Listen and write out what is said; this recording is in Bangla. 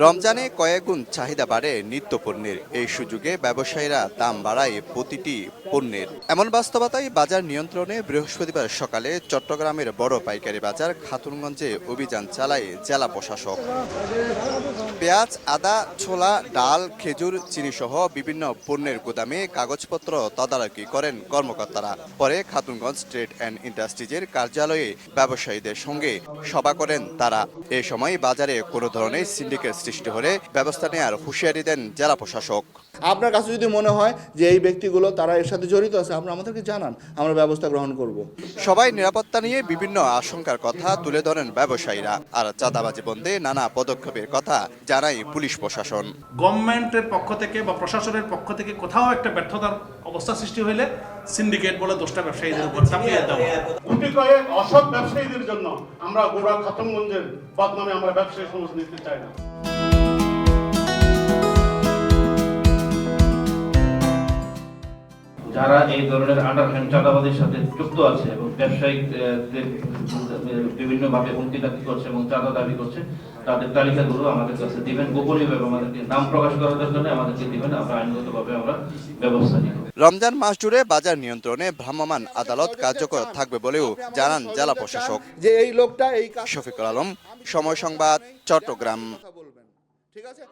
রমজানে কয়েক গুণ চাহিদা বাড়ে নিত্য পণ্যের। এই সুযোগে ব্যবসায়ীরা দাম বাড়ায় প্রতিটি পণ্যের। এমন বাস্তবতায় বাজার নিয়ন্ত্রণে বৃহস্পতিবার সকালে চট্টগ্রামের বড় পাইকারি বাজার খাতুনগঞ্জে অভিযান চালায় জেলা প্রশাসক। পেঁয়াজ, আদা, ছোলা, ডাল, খেজুর, চিনি সহ বিভিন্ন পণ্যের গুদামে কাগজপত্র তদারকি করেন কর্মকর্তারা। পরে খাতুনগঞ্জ ট্রেড অ্যান্ড ইন্ডাস্ট্রিজের কার্যালয়ে ব্যবসায়ীদের সঙ্গে সভা করেন তারা। এ সময় বাজারে কোনো ধরনের সিন্ডিকেট সৃষ্টি হলে ব্যবস্থা নেওয়ার হুঁশিয়ারি দেন জেলা প্রশাসক। আপনার কাছে যদি মনে হয় যে এই ব্যক্তিগুলো তারা এর সাথে জড়িত আছে, আপনারা আমাদেরকে জানান, আমরা ব্যবস্থা গ্রহণ করব। সবাই নিরাপত্তা নিয়ে বিভিন্ন আশঙ্কার কথা তুলে ধরেন ব্যবসায়ীরা। আর চাঁদাবাজি বন্ধে নানা পদক্ষেপের কথা জানায় পুলিশ প্রশাসন। গভর্নমেন্টের পক্ষ থেকে বা প্রশাসনের পক্ষ থেকে কোথাও একটা ব্যর্থতার অবস্থা সৃষ্টি হলে সিন্ডিকেট বলে দোষটা ব্যবসায়ীদের উপর চাপিয়ে দেওয়া। গুটি কয়েক অসৎ ব্যবসায়ীদের জন্য আমরা গোড়া খাতুনগঞ্জের বদনামে আমরা ব্যবসায়ী সমাজ নিতে চাই না। যারা এই ধরনের আন্ডারহ্যান্ড চাঁদাবাজির সাথে যুক্ত আছে এবং ব্যবসায়িকদের বিভিন্নভাবে হুমকি দাবি করছে এবং চাঁদা দাবি করছে, তাদের তালিকাগুলো আমাদের কাছে দিবেন, গোপনীয়ভাবে আমাদেরকে নাম প্রকাশ করার জন্য আমাদেরকে দিবেন, আমরা আইনগতভাবে আমরা ব্যবস্থা নিব। রমজান মাস জুড়ে বাজার নিয়ন্ত্রণে ভ্রাম্যমাণ আদালত কার্যকর থাকবে বলেও জানান জেলা প্রশাসক। যে এই লোকটা এই শফিকুল আলম, সময় সংবাদ, চট্টগ্রাম। ঠিক আছে।